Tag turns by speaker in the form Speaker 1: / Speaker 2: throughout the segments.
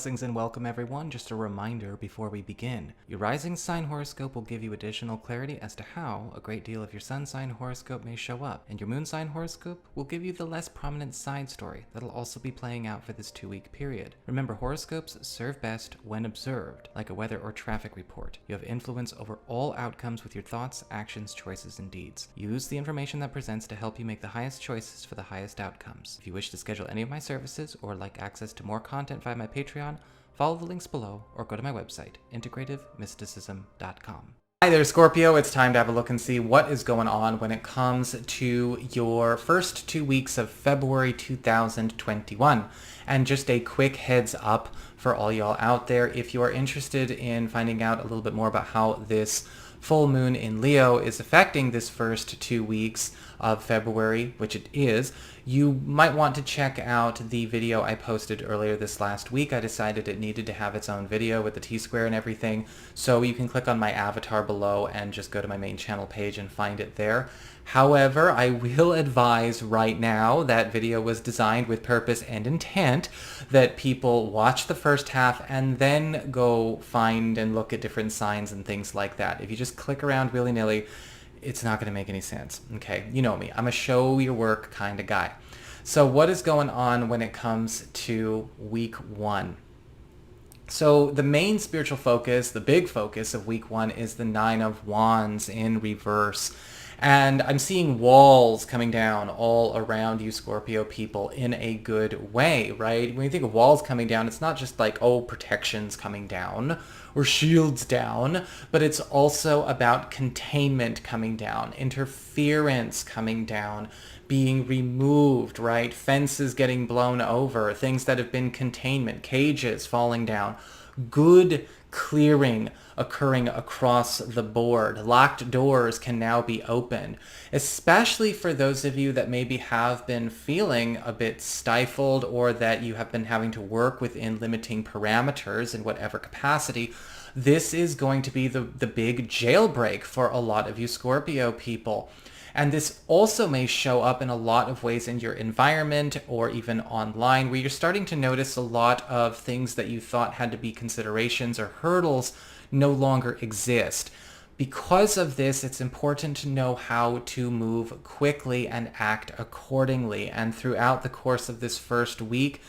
Speaker 1: Blessings and welcome everyone. Just a reminder before we begin. Your rising sign horoscope will give you additional clarity as to how a great deal of your sun sign horoscope may show up, and your moon sign horoscope will give you the less prominent side story that'll also be playing out for this 2-week period. Remember, horoscopes serve best when observed, like a weather or traffic report. You have influence over all outcomes with your thoughts, actions, choices, and deeds. Use the information that presents to help you make the highest choices for the highest outcomes. If you wish to schedule any of my services or like access to more content via my Patreon, follow the links below or go to my website, integrativemysticism.com. Hi there, Scorpio. It's time to have a look and see what is going on when it comes to your first 2 weeks of February 2021. And just a quick heads up for all y'all out there, if you are interested in finding out a little bit more about how this full moon in Leo is affecting this first 2 weeks of February, which it is, you might want to check out the video I posted earlier this last week. I decided it needed to have its own video with the T-square and everything, so you can click on my avatar below and just go to my main channel page and find it there. However, I will advise right now that video was designed with purpose and intent that people watch the first half and then go find and look at different signs and things like that. If you just click around willy-nilly, it's not going to make any sense. Okay, you know me. I'm a show your work kind of guy. So what is going on when it comes to week 1? So the main spiritual focus, the big focus of week 1 is the 9 of Wands in reverse. And I'm seeing walls coming down all around you, Scorpio people, in a good way, right? When you think of walls coming down, it's not just like, oh, protection's coming down or shields down, but it's also about containment coming down, interference coming down, being removed, right? Fences getting blown over, things that have been containment, cages falling down, good clearing occurring across the board. Locked doors can now be opened, especially for those of you that maybe have been feeling a bit stifled or that you have been having to work within limiting parameters in whatever capacity. This is going to be the big jailbreak for a lot of you Scorpio people. And this also may show up in a lot of ways in your environment or even online, where you're starting to notice a lot of things that you thought had to be considerations or hurdles no longer exist. Because of this, it's important to know how to move quickly and act accordingly. And throughout the course of this first week,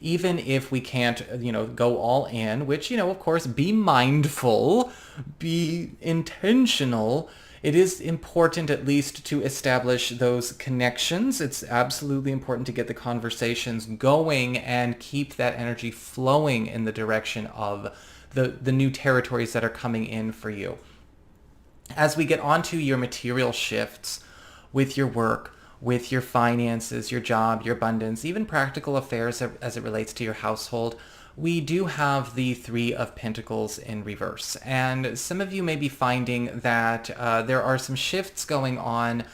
Speaker 1: even if we can't, go all in, which, of course, be mindful, be intentional, it is important at least to establish those connections. It's absolutely important to get the conversations going and keep that energy flowing in the direction of the new territories that are coming in for you. As we get onto your material shifts with your work, with your finances, your job, your abundance, even practical affairs as it relates to your household, we do have the 3 of Pentacles in reverse. And some of you may be finding that there are some shifts going on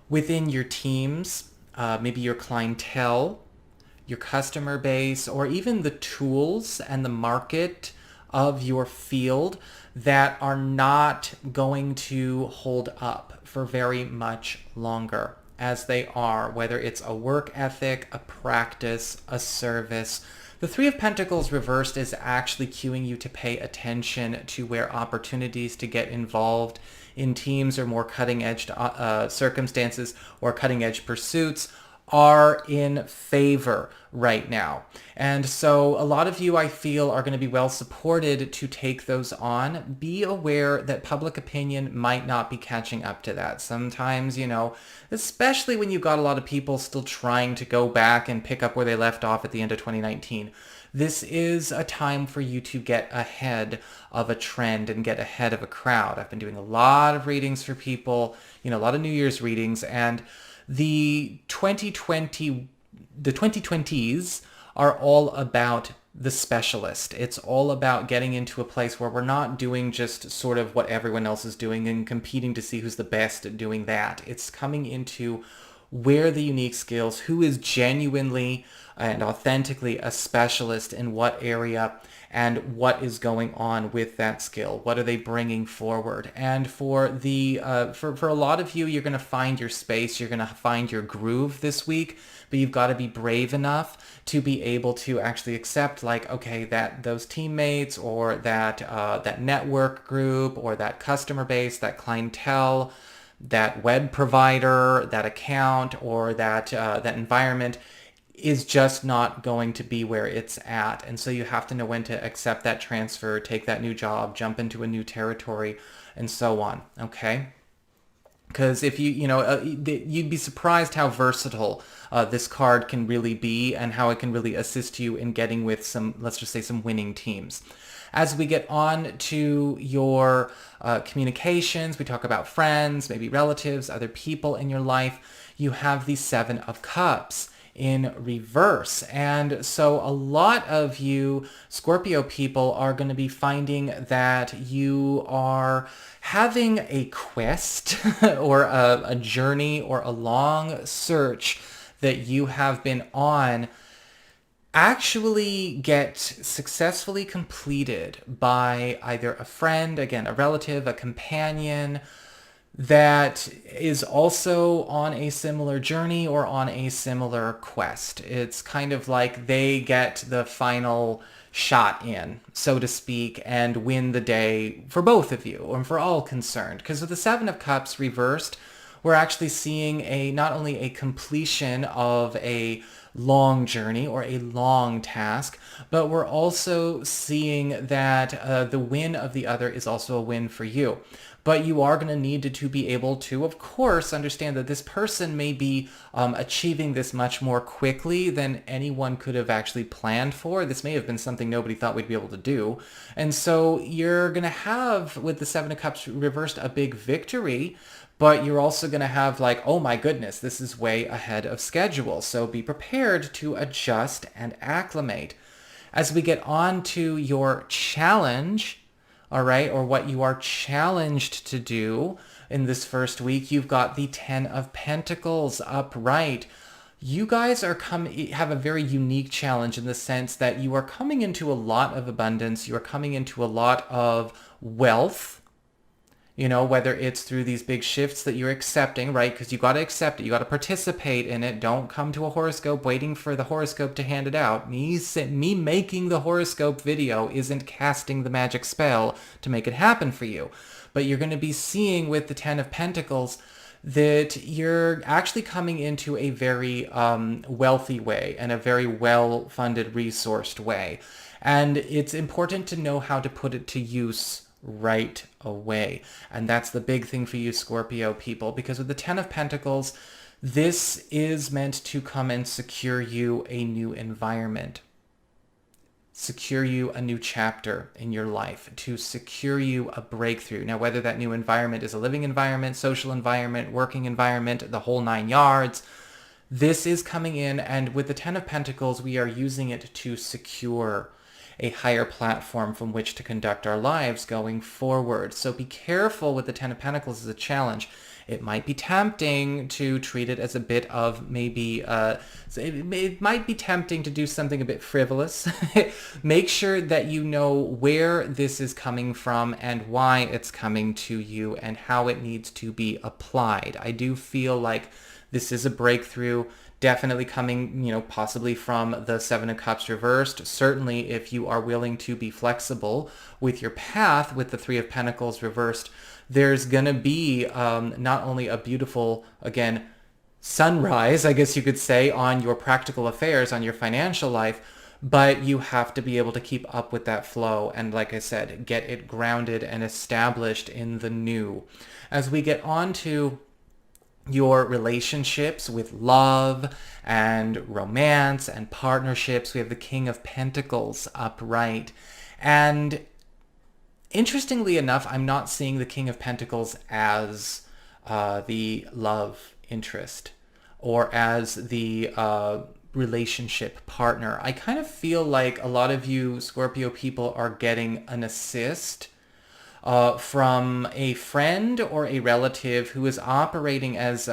Speaker 1: within your teams, maybe your clientele, your customer base, or even the tools and the market of your field that are not going to hold up for very much longer as they are, whether it's a work ethic, a practice, a service. The 3 of Pentacles reversed is actually cueing you to pay attention to where opportunities to get involved in teams or more cutting-edge circumstances or cutting-edge pursuits are in favor right now. And so a lot of you, I feel, are going to be well supported to take those on. Be aware that public opinion might not be catching up to that. Sometimes, especially when you've got a lot of people still trying to go back and pick up where they left off at the end of 2019. This is a time for you to get ahead of a trend and get ahead of a crowd. I've been doing a lot of readings for people, a lot of New Year's readings, and the 2020s are all about the specialist. It's all about getting into a place where we're not doing just sort of what everyone else is doing and competing to see who's the best at doing that. It's coming into where the unique skills, who is genuinely and authentically a specialist in what area and what is going on with that skill. What are they bringing forward? And for the for a lot of you, you're going to find your space. You're going to find your groove this week, but you've got to be brave enough to be able to actually accept, like, okay, that those teammates or that that network group or that customer base, that clientele, that web provider, that account, or that that environment is just not going to be where it's at. And so you have to know when to accept that transfer, take that new job, jump into a new territory, and so on. Okay? Because if you'd be surprised how versatile this card can really be and how it can really assist you in getting with some, let's just say, some winning teams. As we get on to your communications, we talk about friends, maybe relatives, other people in your life. You have the Seven of Cups in reverse. And so a lot of you Scorpio people are going to be finding that you are having a quest or a journey or a long search that you have been on actually get successfully completed by either a friend, again, a relative, a companion, that is also on a similar journey or on a similar quest. It's kind of like they get the final shot in, so to speak, and win the day for both of you, or for all concerned. Because with the Seven of Cups reversed, we're actually seeing not only a completion of a long journey or a long task, but we're also seeing that the win of the other is also a win for you. But you are going to need to be able to, of course, understand that this person may be achieving this much more quickly than anyone could have actually planned for. This may have been something nobody thought we'd be able to do. And so you're going to have, with the Seven of Cups reversed, a big victory, but you're also going to have like, oh my goodness, this is way ahead of schedule. So be prepared to adjust and acclimate. As we get on to your challenge, all right, or what you are challenged to do in this first week, you've got the Ten of Pentacles upright. You guys have a very unique challenge in the sense that you are coming into a lot of abundance. You are coming into a lot of wealth. You know, whether it's through these big shifts that you're accepting, right? Because you got to accept it. You got to participate in it. Don't come to a horoscope waiting for the horoscope to hand it out. Me making the horoscope video isn't casting the magic spell to make it happen for you. But you're going to be seeing with the Ten of Pentacles that you're actually coming into a very wealthy way and a very well-funded, resourced way. And it's important to know how to put it to use right away. And that's the big thing for you Scorpio people, because with the Ten of Pentacles, this is meant to come and secure you a new environment, secure you a new chapter in your life, to secure you a breakthrough. Now, whether that new environment is a living environment, social environment, working environment, the whole 9 yards, this is coming in, and with the Ten of Pentacles, we are using it to secure a higher platform from which to conduct our lives going forward. So be careful with the Ten of Pentacles as a challenge. It might be tempting to treat it as a bit of maybe, it might be tempting to do something a bit frivolous. Make sure that you know where this is coming from and why it's coming to you and how it needs to be applied. I do feel like this is a breakthrough. Definitely coming, possibly from the Seven of Cups reversed. Certainly, if you are willing to be flexible with your path with the Three of Pentacles reversed, there's going to be not only a beautiful, again, sunrise, I guess you could say, on your practical affairs, on your financial life, but you have to be able to keep up with that flow and, like I said, get it grounded and established in the new. As we get on to your relationships with love and romance and partnerships, we have the King of Pentacles upright. And interestingly enough, I'm not seeing the King of Pentacles as the love interest or as the relationship partner. I kind of feel like a lot of you Scorpio people are getting an assist from a friend or a relative who is operating as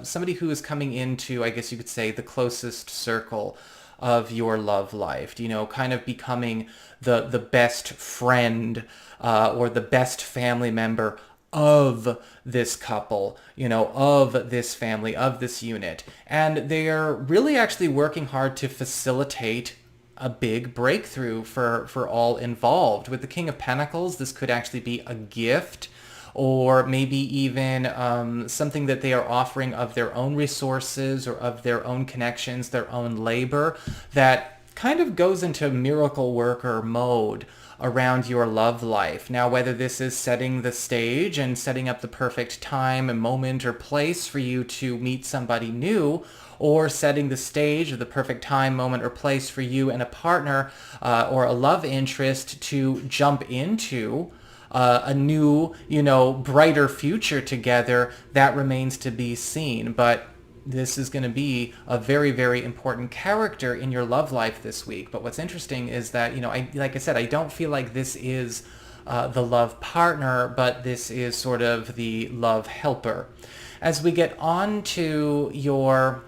Speaker 1: somebody who is coming into, I guess you could say, the closest circle of your love life, kind of becoming the best friend or the best family member of this couple, of this family, of this unit. And they're really actually working hard to facilitate a big breakthrough for all involved. With the King of Pentacles, this could actually be a gift, or maybe even something that they are offering of their own resources or of their own connections, their own labor, that kind of goes into miracle worker mode around your love life. Now, whether this is setting the stage and setting up the perfect time and moment or place for you to meet somebody new, or setting the stage of the perfect time, moment, or place for you and a partner or a love interest to jump into a new, brighter future together, that remains to be seen. But this is going to be a very, very important character in your love life this week. But what's interesting is that, like I said, I don't feel like this is the love partner, but this is sort of the love helper. As we get on to your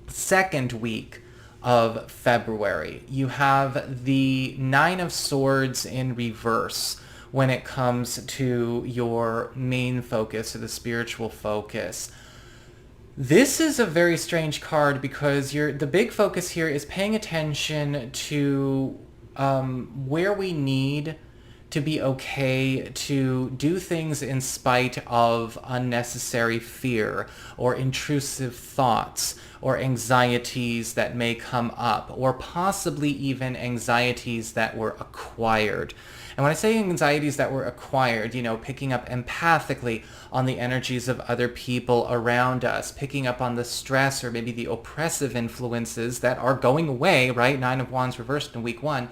Speaker 1: second week of February, you have the Nine of Swords in reverse when it comes to your main focus, or the spiritual focus. This is a very strange card because the big focus here is paying attention to where we need to be okay to do things in spite of unnecessary fear or intrusive thoughts or anxieties that may come up, or possibly even anxieties that were acquired. And when I say anxieties that were acquired, picking up empathically on the energies of other people around us, picking up on the stress or maybe the oppressive influences that are going away, right? Nine of Wands reversed in week 1.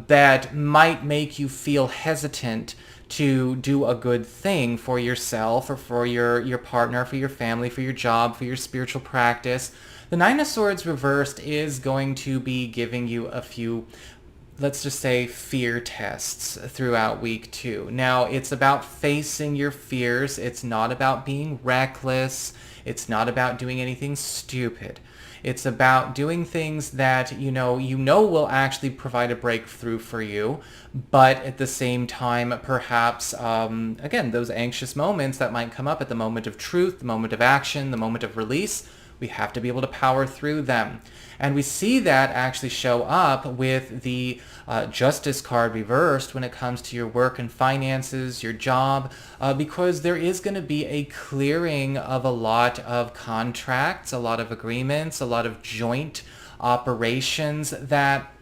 Speaker 1: That might make you feel hesitant to do a good thing for yourself or for your partner, for your family, for your job, for your spiritual practice. The Nine of Swords reversed is going to be giving you a few, let's just say, fear tests throughout week 2. Now, it's about facing your fears. It's not about being reckless. It's not about doing anything stupid. It's about doing things that you know will actually provide a breakthrough for you, but at the same time, perhaps, again, those anxious moments that might come up at the moment of truth, the moment of action, the moment of release, we have to be able to power through them. And we see that actually show up with the Justice card reversed when it comes to your work and finances, your job, because there is going to be a clearing of a lot of contracts, a lot of agreements, a lot of joint operations that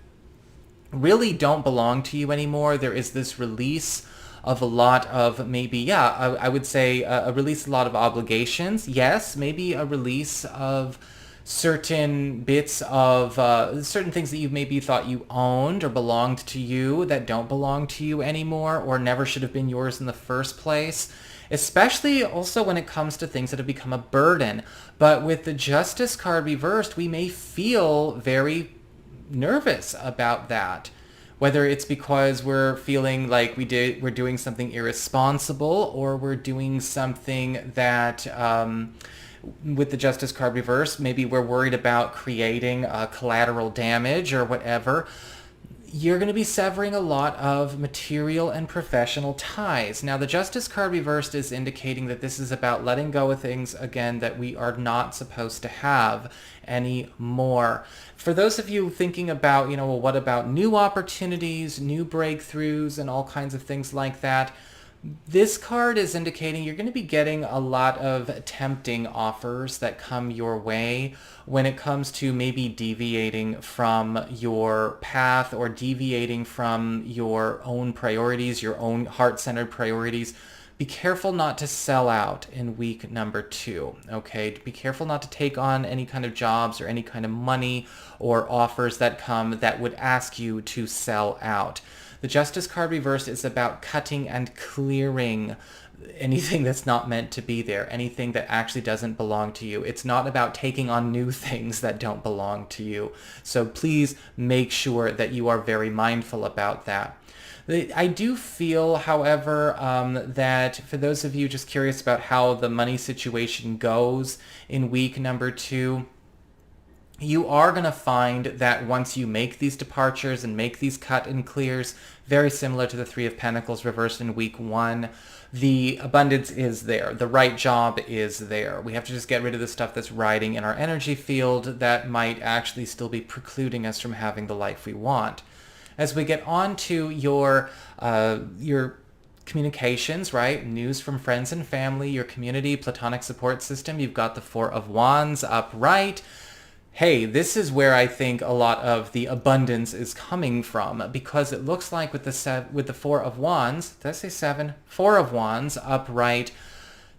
Speaker 1: really don't belong to you anymore. There is this release of a lot of maybe, I would say a release, a lot of obligations. Yes, maybe a release of certain bits of certain things that you maybe thought you owned or belonged to you that don't belong to you anymore, or never should have been yours in the first place. Especially also when it comes to things that have become a burden. But with the Justice card reversed, we may feel very nervous about that. Whether it's because we're feeling like we're doing something irresponsible, or we're doing something that, with the Justice card reversed, maybe we're worried about creating collateral damage or whatever. You're going to be severing a lot of material and professional ties. Now, the Justice card reversed is indicating that this is about letting go of things, again, that we are not supposed to have anymore. For those of you thinking about, well, what about new opportunities, new breakthroughs, and all kinds of things like that, this card is indicating you're going to be getting a lot of tempting offers that come your way when it comes to maybe deviating from your path or deviating from your own priorities, your own heart-centered priorities. Be careful not to sell out in week number 2, okay? Be careful not to take on any kind of jobs or any kind of money or offers that come that would ask you to sell out. The Justice card reversed is about cutting and clearing anything that's not meant to be there, anything that actually doesn't belong to you. It's not about taking on new things that don't belong to you. So please make sure that you are very mindful about that. I do feel, however, that for those of you just curious about how the money situation goes in week number 2, you are going to find that once you make these departures and make these cut and clears, very similar to the Three of Pentacles reversed in week 1, the abundance is there. The right job is there. We have to just get rid of the stuff that's riding in our energy field that might actually still be precluding us from having the life we want. As we get on to your communications, right? News from friends and family, your community, platonic support system, you've got the Four of Wands upright. Hey, this is where I think a lot of the abundance is coming from, because it looks like with the Four of Wands, did I say 7? Four of Wands upright,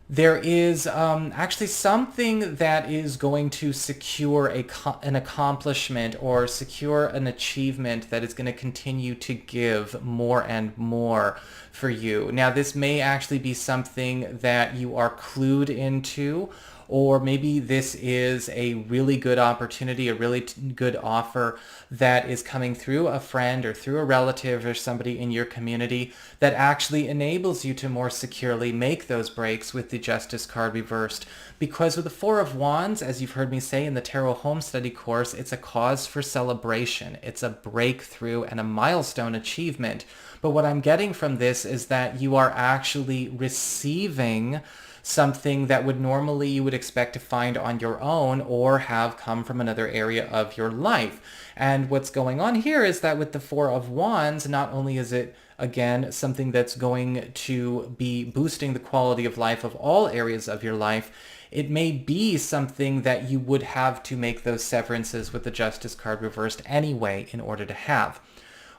Speaker 1: there is actually something that is going to secure an accomplishment or secure an achievement that is going to continue to give more and more for you. Now, this may actually be something that you are clued into, or maybe this is a really good opportunity, a really good offer that is coming through a friend or through a relative or somebody in your community that actually enables you to more securely make those breaks with the Justice card reversed. Because with the Four of Wands, as you've heard me say in the Tarot Home Study course, it's a cause for celebration. It's a breakthrough and a milestone achievement. But what I'm getting from this is that you are actually receiving something that would normally you would expect to find on your own or have come from another area of your life. And what's going on here is that with the Four of Wands, not only is it, again, something that's going to be boosting the quality of life of all areas of your life, it may be something that you would have to make those severances with the Justice card reversed anyway in order to have.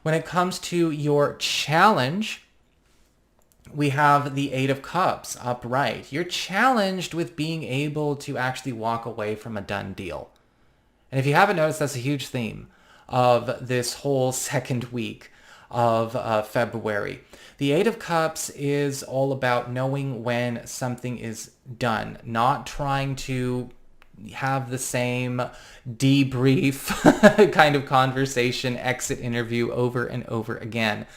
Speaker 1: When it comes to your challenge, we have the Eight of Cups upright. You're challenged with being able to actually walk away from a done deal. And if you haven't noticed, that's a huge theme of this whole second week of February. The Eight of Cups is all about knowing when something is done, not trying to have the same debrief kind of conversation, exit interview over and over again.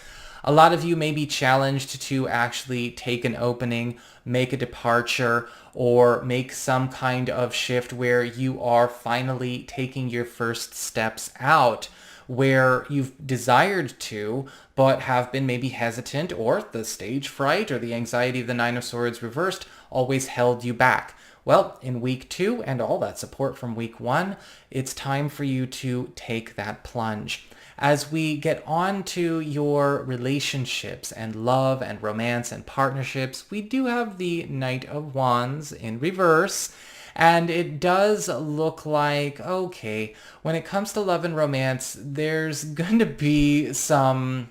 Speaker 1: A lot of you may be challenged to actually take an opening, make a departure, or make some kind of shift where you are finally taking your first steps out where you've desired to, but have been maybe hesitant, or the stage fright or the anxiety of the Nine of Swords reversed always held you back. Well, in week 2 and all that support from week 1, it's time for you to take that plunge. As we get on to your relationships and love and romance and partnerships, we do have the Knight of Wands in reverse. And it does look like, okay, when it comes to love and romance, there's going to be some,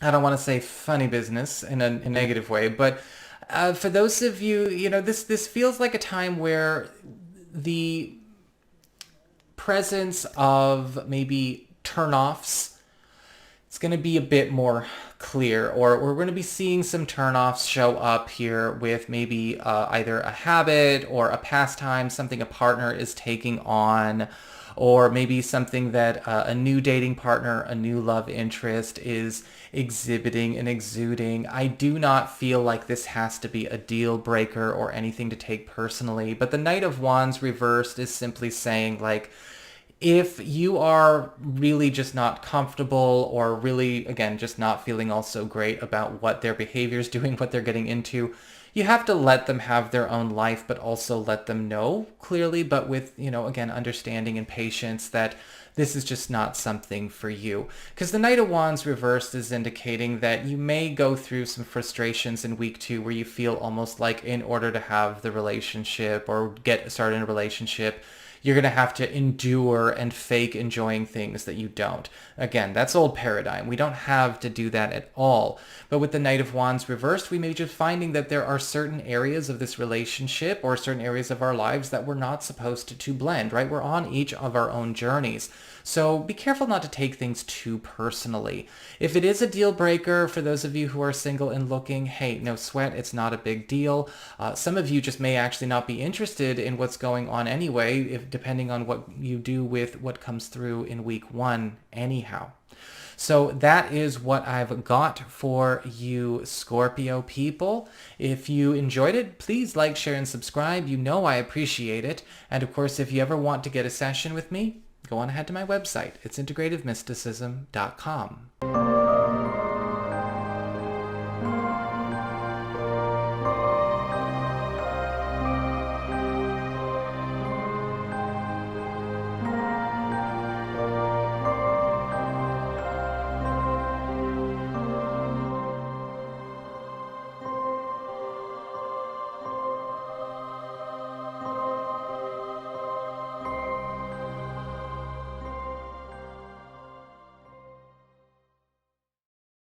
Speaker 1: I don't want to say funny business in a negative way, but for those of you, this feels like a time where the presence of maybe turnoffs, it's going to be a bit more clear, or we're going to be seeing some turnoffs show up here with maybe either a habit or a pastime, something a partner is taking on, or maybe something that a new dating partner, a new love interest is exhibiting and exuding. I do not feel like this has to be a deal breaker or anything to take personally, but the Knight of Wands reversed is simply saying, like, if you are really just not comfortable or really, again, just not feeling all so great about what their behavior is doing, what they're getting into, you have to let them have their own life, but also let them know clearly, but with, again, understanding and patience that this is just not something for you. Because the Knight of Wands reversed is indicating that you may go through some frustrations in week 2 where you feel almost like in order to have the relationship or get started in a relationship, you're going to have to endure and fake enjoying things that you don't. Again, that's old paradigm. We don't have to do that at all. But with the Knight of Wands reversed, we may be just finding that there are certain areas of this relationship or certain areas of our lives that we're not supposed to blend, right? We're on each of our own journeys. So be careful not to take things too personally. If it is a deal breaker for those of you who are single and looking, hey, no sweat, it's not a big deal. Some of you just may actually not be interested in what's going on anyway, depending on what you do with what comes through in week 1 anyhow. So that is what I've got for you Scorpio people. If you enjoyed it, please like, share, and subscribe. You know I appreciate it. And of course, if you ever want to get a session with me, go on ahead to my website. It's integrativemysticism.com.